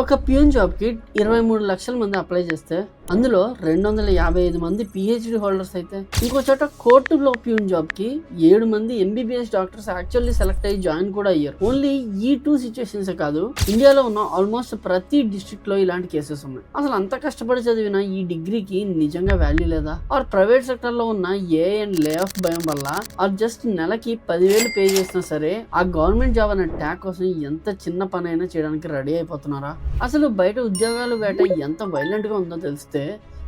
ఒక ప్యూన్ జాబ్కి 23 లక్షల మంది అప్లై చేస్తే అందులో 255 మంది పిహెచ్డి హోల్డర్స్ అయితే ఇంకో చోట కోర్టులో ప్యూన్ జాబ్కి 7 మంది ఎంబీబీఎస్ డాక్టర్స్ యాక్చువల్లీ సెలెక్ట్ అయ్యి జాయిన్ కూడా అయ్యారు. ఓన్లీ ఈ 2 సిచ్యువేషన్స్ కాదు, ఇండియాలో ఉన్న ఆల్మోస్ట్ ప్రతి డిస్ట్రిక్ట్ లో ఇలాంటి కేసెస్ ఉన్నాయి. అసలు అంత కష్టపడి చదివిన ఈ డిగ్రీకి నిజంగా వాల్యూ లేదా? ఆర్ ప్రైవేట్ సెక్టర్ లో ఉన్న ఏ అండ్ లే ఆఫ్ భయం వల్ల ఆర్ జస్ట్ నెలకి 10,000 పే చేసినా సరే ఆ గవర్నమెంట్ జాబ్ అనే ట్యాగ్ కోసం ఎంత చిన్న పని అయినా చేయడానికి రెడీ అయిపోతున్నారా? అసలు బయట ఉద్యోగాలు వేట ఎంత వైలెంట్ గా ఉందో తెలిస్తే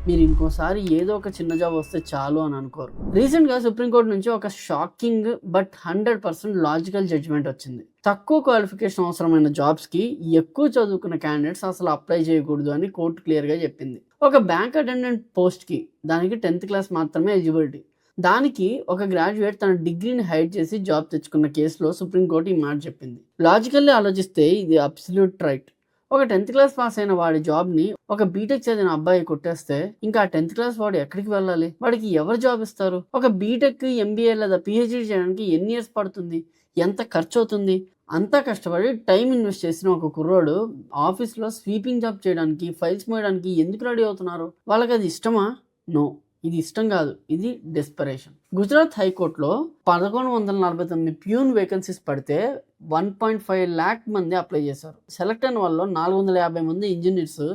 మీరు ఇంకోసారి ఏదో ఒక చిన్న జాబ్ వస్తే చాలు అని అనుకోరు. రీసెంట్ గా సుప్రీంకోర్టు నుంచి ఒక షాకింగ్ బట్ 100% లాజికల్ జడ్జిమెంట్ వచ్చింది. తక్కువ క్వాలిఫికేషన్ అవసరమైన జాబ్స్ కి ఎక్కువ చదువుకున్న క్యాండిడేట్స్ అసలు అప్లై చేయకూడదు అని కోర్టు క్లియర్ గా చెప్పింది. ఒక బ్యాంక్ అటెండెంట్ పోస్ట్ కి దానికి 10th క్లాస్ మాత్రమే ఎలిజిబిలిటీ. దానికి ఒక గ్రాడ్యుయేట్ తన డిగ్రీని హైడ్ చేసి జాబ్ తెచ్చుకున్న కేసులో సుప్రీంకోర్టు ఈ మాట చెప్పింది. లాజికల్లీ ఆలోచిస్తే ఇది అబ్సల్యూట్ రైట్. ఒక 10th క్లాస్ పాస్ అయిన వాడి జాబ్ ని ఒక బీటెక్ చదివిన అబ్బాయి కొట్టేస్తే ఇంకా 10th క్లాస్ వాడు ఎక్కడికి వెళ్ళాలి? వాడికి ఎవరు జాబ్ ఇస్తారు? ఒక బీటెక్, ఎంబీఏ లేదా పిహెచ్డీ చేయడానికి ఎన్ని ఇయర్స్ పడుతుంది? ఎంత ఖర్చు అవుతుంది? అంతా కష్టపడి టైం ఇన్వెస్ట్ చేసిన ఒక కుర్రోడు ఆఫీస్లో స్వీపింగ్ జాబ్ చేయడానికి, ఫైల్స్ మోయడానికి ఎందుకు రెడీ అవుతున్నారు? వాళ్ళకి అది ఇష్టమా? నో, ఇది ఇష్టం కాదు, ఇది డెస్పరేషన్. గుజరాత్ హైకోర్టులో 1149 ప్యూన్ వేకెన్సీస్ పడితే 1.5 lakh మంది అప్లై చేశారు. సెలెక్ట్ అయిన వాళ్ళు 450 మంది ఇంజనీర్స్,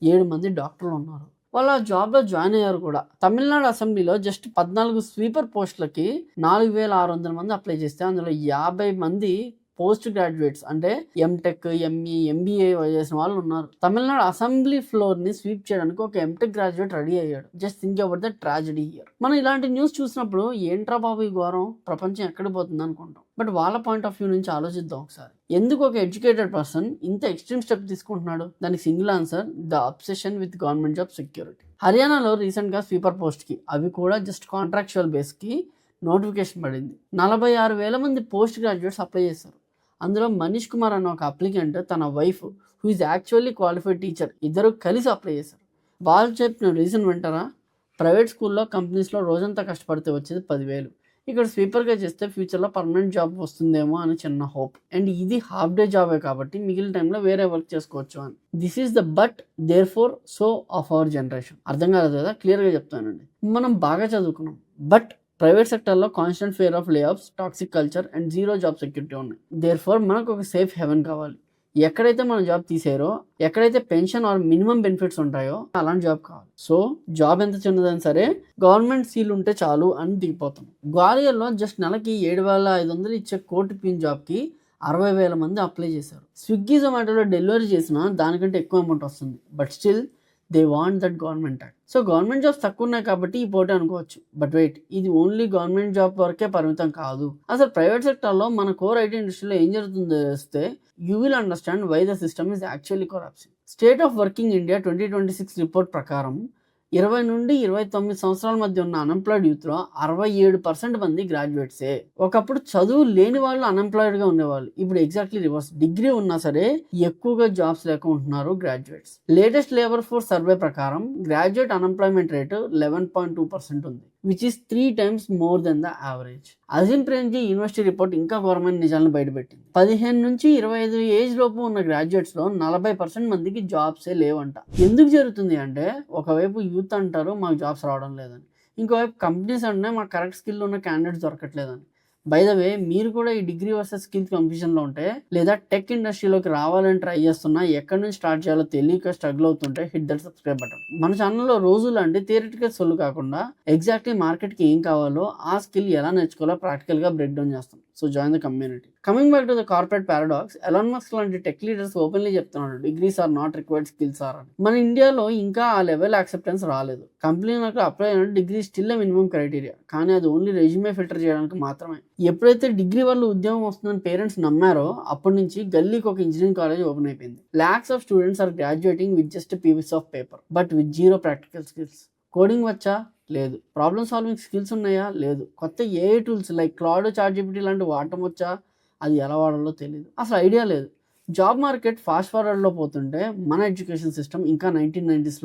7 మంది డాక్టర్లు ఉన్నారు. వాళ్ళు ఆ జాబ్లో జాయిన్ అయ్యారు కూడా. తమిళనాడు అసెంబ్లీలో జస్ట్ 14 స్వీపర్ పోస్టులకి 4,600 మంది అప్లై చేస్తే అందులో 50 మంది పోస్ట్ గ్రాడ్యుయేట్స్, అంటే ఎంటెక్, ఎంఈ, ఎంబీఏ చేసిన వాళ్ళు ఉన్నారు. తమిళనాడు అసెంబ్లీ ఫ్లోర్ ని స్వీప్ చేయడానికి ఒక ఎంటెక్ గ్రాడ్యుయేట్ రెడీ అయ్యాడు. Just think about the tragedy here. మనం ఇలాంటి న్యూస్ చూసినప్పుడు ఏంట్రా బాబు ఈ ఘోరం, ప్రపంచం ఎక్కడికి పోతుంది అనుకుంటాం. బట్ వాళ్ళ పాయింట్ ఆఫ్ వ్యూ నుంచి ఆలోచిద్దాం ఒకసారి. ఎందుకు ఒక ఎడ్యుకేటెడ్ పర్సన్ ఇంత ఎక్స్ట్రీమ్ స్టెప్ తీసుకుంటున్నాడు? దానికి single answer, the obsession with government job security. హర్యానాలో రీసెంట్ గా స్వీపర్ పోస్ట్ కి, అవి కూడా జస్ట్ కాంట్రాక్చువల్ బేస్ కి నోటిఫికేషన్ పడింది. 46,000 మంది పోస్ట్ గ్రాడ్యుయేట్స్ అప్లై చేశారు. అందులో మనీష్ కుమార్ అన్న ఒక అప్లికెంట్ తన wife, who is actually qualified teacher, ఇద్దరు కలిసి అప్లై చేశారు. వాళ్ళు చెప్పిన రీజన్ వింటారా? ప్రైవేట్ స్కూల్లో, కంపెనీస్లో రోజంతా కష్టపడితే వచ్చేది 10,000. ఇక్కడ స్వీపర్గా చేస్తే ఫ్యూచర్లో పర్మనెంట్ జాబ్ వస్తుందేమో అని చిన్న హోప్. అండ్ ఇది హాఫ్ డే జాబే కాబట్టి మిగిలిన టైంలో వేరే వర్క్ చేసుకోవచ్చు అని. This is the but therefore so of our generation. అర్థం కాలేదు కదా? క్లియర్గా చెప్తానండి. మనం బాగా చదువుకున్నాం, బట్ ప్రైవేట్ సెక్టర్లో constant fear of layoffs, toxic culture and zero job security ఉన్నాయి. దేర్ ఫోర్ మనకు ఒక సేఫ్ హెవెన్ కావాలి. ఎక్కడైతే మన జాబ్ తీసారో, ఎక్కడైతే పెన్షన్ ఆర్ మినిమం బెనిఫిట్స్ ఉంటాయో అలాంటి జాబ్ కావాలి. సో జాబ్ ఎంత చిన్నదైనా సరే గవర్నమెంట్ సీల్ ఉంటే చాలు అని దిగిపోతాం. గ్వాలియర్లో జస్ట్ నెలకి 7,500 ఇచ్చే కోర్టు పిన్ జాబ్కి 60,000 మంది అప్లై చేశారు. స్విగ్గీ, జొమాటోలో డెలివరీ చేసినా దానికంటే ఎక్కువ అమౌంట్ వస్తుంది. But still they want that government act. So government jobs తక్కువ ఉన్నాయి కాబట్టి ఈ పోటీ అనుకోవచ్చు. బట్ వెయిట్, ఇది ఓన్లీ గవర్నమెంట్ జాబ్ వరకే పరిమితం కాదు. అసలు ప్రైవేట్ సెక్టర్లో మన కోర్ ఐటీ ఇండస్ట్రీలో ఏం జరుగుతుందో తెలిస్తే you will understand why the system is actually corruption. State of working India 2026 report ప్రకారం 20 నుండి 29 సంవత్సరాల మధ్య ఉన్న అన్ఎంప్లాయిడ్ యూత్ లో 67% మంది గ్రాడ్యుయేట్సే. ఒకప్పుడు చదువు లేని వాళ్ళు అన్ఎంప్లాయిడ్ గా ఉండేవాళ్ళు. ఇప్పుడు ఎగ్జాక్ట్లీ రివర్స్. డిగ్రీ ఉన్నా సరే ఎక్కువగా జాబ్స్ లేక ఉంటున్నారు graduates. Latest labour force survey ప్రకారం గ్రాడ్యుయేట్ అన్ఎంప్లాయ్మెంట్ రేటు 11.2% ఉంది, which is 3 times more than the average. Azim Premji university report ఇంకా ఘోరమైన నిజాలను బయటపెట్టింది. 15 నుంచి 25 ఏజ్ లోపు ఉన్న గ్రాడ్యుయేట్స్ లో 40% మందికి జాబ్సే లేవంట. ఎందుకు జరుగుతుంది అంటే, ఒకవైపు యూత్ అంటారు మాకు జాబ్స్ రావడం లేదని, ఇంకోవైపు కంపెనీస్ అంటే మాకు కరెక్ట్ స్కిల్ ఉన్న క్యాండిడేట్స్ దొరకట్లేదని. బై ద వే, మీరు కూడా ఈ డిగ్రీ వర్సెస్ స్కిల్స్ కన్ఫ్యూజన్లో ఉంటే, లేదా టెక్ ఇండస్ట్రీలోకి రావాలని ట్రై చేస్తున్నా ఎక్కడి నుంచి స్టార్ట్ చేయాలో తెలియక స్ట్రగుల్ అవుతుంటే, హిట్ దట్ సబ్స్క్రైబ్ బటన్. మన ఛానల్లో రోజు లాంటి థియరిటికల్ సొల్లు కాకుండా ఎగ్జాక్ట్లీ మార్కెట్కి ఏం కావాలో, ఆ స్కిల్ ఎలా నేర్చుకోవాలో ప్రాక్టికల్గా బ్రేక్ డౌన్ చేస్తాం. So join the community. Coming back to the corporate paradox, Elon Musk లాంటి టెక్ లీడర్స్ ఓపెన్లీ చెప్తున్నాడు degrees are not required, skills are అని. మన ఇండియాలో ఇంకా ఆ లెవెల్ యాక్సెప్టెన్స్ రాలేదు. కంపెనీలకు అప్లై అయిన డిగ్రీ స్టిల్ మినిమం క్రైటీరియా, కానీ అది ఓన్లీ రెజ్యూమే ఫిల్టర్ చేయడానికి మాత్రమే. ఎప్పుడైతే డిగ్రీ వల్ల ఉద్యోగం వస్తుందని పేరెంట్స్ నమ్మారో అప్పటి నుంచి గల్లీకి ఒక ఇంజనీరింగ్ కాలేజ్ ఓపెన్ అయిపోయింది. Lakhs of students are graduating with just piece of paper, but with zero practical skills. Coding వచ్చా? లేదు. ప్రాబ్లమ్ సాల్వింగ్ స్కిల్స్ ఉన్నాయా? లేదు. కొత్త AI tools like Claude, ChatGPT లాంటి వాడటం వచ్చా? అది ఎలా వాడాలో తెలియదు. అసలు ఐడియా లేదు. జాబ్ మార్కెట్ ఫాస్ట్ ఫార్వర్డ్లో పోతుంటే మన ఎడ్యుకేషన్ సిస్టమ్ ఇంకా 1990s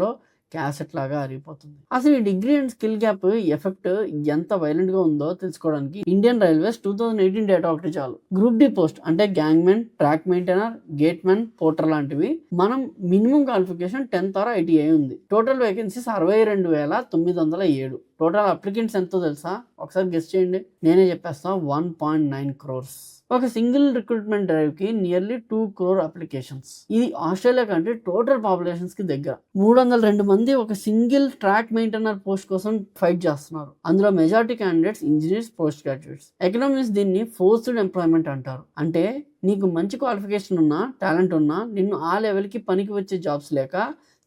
క్యాసెట్ లాగా అరిగిపోతుంది. అసలు ఈ degree and skill gap effect ఎంత వైలెంట్ గా ఉందో తెలుసుకోవడానికి ఇండియన్ రైల్వేస్ 2018 డేటా ఒకటి చాలు. గ్రూప్ డి పోస్ట్ అంటే gangmen, track maintainer, gatemen, porter లాంటివి మనం minimum qualification 10th or ITI ఉంది. Total vacancies 62,907. టోటల్ అప్లికెంట్స్ ఎంతో తెలుసా? ఒకసారి గెస్ చేయండి. నేనే చెప్పేస్తా, 1.9 crores. ఒక సింగిల్ రిక్రూట్మెంట్ డ్రైవ్ కి నియర్లీ 2 crore అప్లికేషన్స్. ఇది ఆస్ట్రేలియా కంట్రీ టోటల్ పాపులేషన్స్ కి దగ్గర. 302 మంది ఒక సింగిల్ ట్రాక్ మెయింటైనర్ పోస్ట్ కోసం ఫైట్ చేస్తున్నారు. అందులో majority candidates engineers, post graduates. Economics దీన్ని ఫోర్స్డ్ ఎంప్లాయ్మెంట్ అంటారు. అంటే నీకు మంచి క్వాలిఫికేషన్ ఉన్నా, టాలెంట్ ఉన్నా, నిన్ను ఆ లెవెల్కి పనికి వచ్చే జాబ్స్ లేక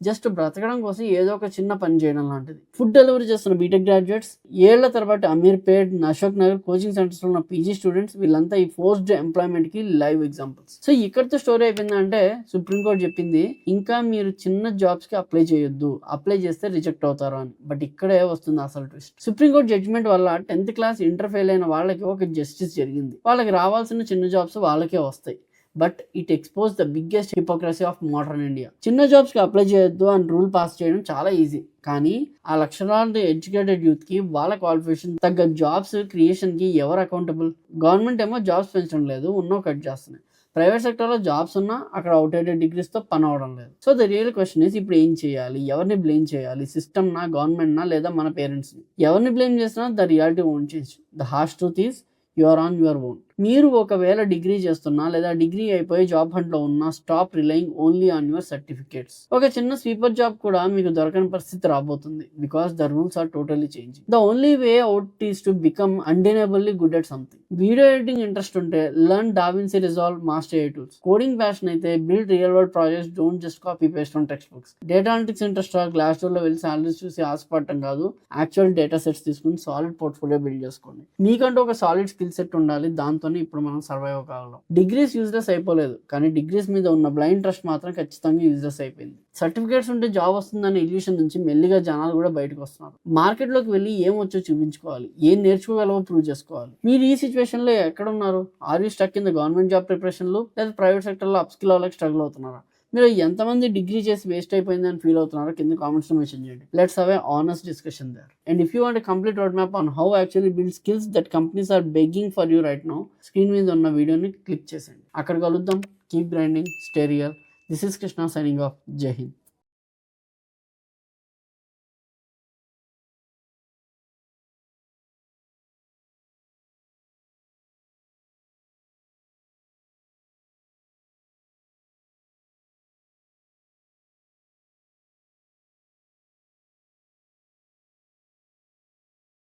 జస్ట్ బ్రతకడం కోసం ఏదో ఒక చిన్న పని చేయడం లాంటిది. ఫుడ్ డెలివరీ చేస్తున్న బీటెక్ గ్రాడ్యుయేట్స్, ఏళ్ల తరబడి అమీర్పేట్, అశోక్ నగర్ కోచింగ్ సెంటర్స్ లో ఉన్న పీజీ స్టూడెంట్స్, వీళ్ళంతా ఈ ఫోర్స్డ్ ఎంప్లాయ్మెంట్ కి లైవ్ ఎగ్జాంపుల్స్. సో ఇక్కడితో స్టోరీ అయిపోయిందంటే సుప్రీంకోర్టు చెప్పింది ఇంకా మీరు చిన్న జాబ్స్ కి అప్లై చేయొద్దు, అప్లై చేస్తే రిజెక్ట్ అవుతారు అని. బట్ ఇక్కడే వస్తుంది అసలు ట్విస్ట్. సుప్రీంకోర్టు జడ్జిమెంట్ వల్ల 10th క్లాస్ ఇంటర్ ఫెయిల్ అయిన వాళ్ళకి ఒక జస్టిస్ జరిగింది. వాళ్ళకి రావాల్సిన చిన్న జాబ్స్ వాళ్ళకే వస్తాయి. But it expose the biggest hypocrisy of modern India. చిన్న జాబ్స్ కి అప్లై చేయొద్దు అని రూల్ పాస్ చేయడం చాలా ఈజీ, కానీ ఆ లక్షలాది ఎడ్యుకేటెడ్ యూత్ కి వాళ్ళ క్వాలిఫికేషన్ తగ్గ జాబ్స్ క్రియేషన్ కి ఎవరు అకౌంటబుల్? గవర్నమెంట్ ఏమో జాబ్స్ పెంచడం లేదు, ఉన్నో కట్ చేస్తున్నాయి. ప్రైవేట్ సెక్టర్ లో జాబ్స్ ఉన్నా అక్కడ అవుట్డేటెడ్ డిగ్రీస్ తో పని అవడం లేదు. So the real question is, ఇప్పుడు ఏం చేయాలి? ఎవరిని బ్లేమ్ చేయాలి? సిస్టమ్ నా, గవర్నమెంట్ నా, లేదా మన పేరెంట్స్ ని? ఎవరిని బ్లేమ్ చేసినా the reality won't change. The harsh truth is you are on your own. మీరు ఒకవేళ డిగ్రీ చేస్తున్నా లేదా డిగ్రీ అయిపోయి జాబ్ హంట్ లో ఉన్నా, stop relying only on your certificates. ఒక చిన్న స్వీపర్ జాబ్ కూడా మీకు దొరకని పరిస్థితి రాబోతుంది, because the rules are totally changing. The only way out is to become undeniably good at something. Video editing interest ఉంటే learn DaVinci Resolve, master AI tools. Coding passion అయితే build real world projects, don't just copy paste on textbooks. Data analytics interest Glassdoor లో వెళ్ళి salaries చూసి ఆశపడటం కాదు, actual data sets తీసుకుని solid portfolio build చేసుకోండి. మీకంటూ ఒక solid skill set ఉండాలి, దాంతోనే ఇప్పుడు మనం సర్వైవ్ కాగలం. డిగ్రీస్ యూజ్లెస్ అయిపోలేదు, కానీ డిగ్రీస్ మీద ఉన్న బ్లైండ్ ట్రస్ట్ మాత్రం ఖచ్చితంగా యూజ్లెస్ అయిపోయింది. సర్టిఫికేట్స్ ఉంటే జాబ్ వస్తుందనే ఇల్యూషన్ నుంచి మెల్లిగా జనాలు కూడా బయటకు వస్తున్నారు. మార్కెట్ లోకి వెళ్ళి ఏం వచ్చో చూపించుకోవాలి, ఏం నేర్చుకోగలవో ప్రూవ్ చేసుకోవాలి. మీరు ఈ సిచ్యువేషన్ లో ఎక్కడ ఉన్నారు? Are you stuck in the government job ప్రిపరేషన్లు, లేదా ప్రైవేట్ సెక్టర్ లో అప్స్కిల్ అవ్వలేక స్ట్రగుల్ అవుతున్నారా? మీరు ఎంతమంది డిగ్రీ చేసి వేస్ట్ అయిపోయింది అని ఫీల్ అవుతున్నారో కింద కామెంట్స్ లో మెన్షన్ చేయండి. Let's have a honest discussion there. And if you want complete road map on how actually build skills that companies are begging for you right now, screen మీద ఉన్న వీడియోని click చేసేయండి. అక్కడ కలుద్దాం. Keep grinding, stay real. This is Krishna signing off. Jai Hind.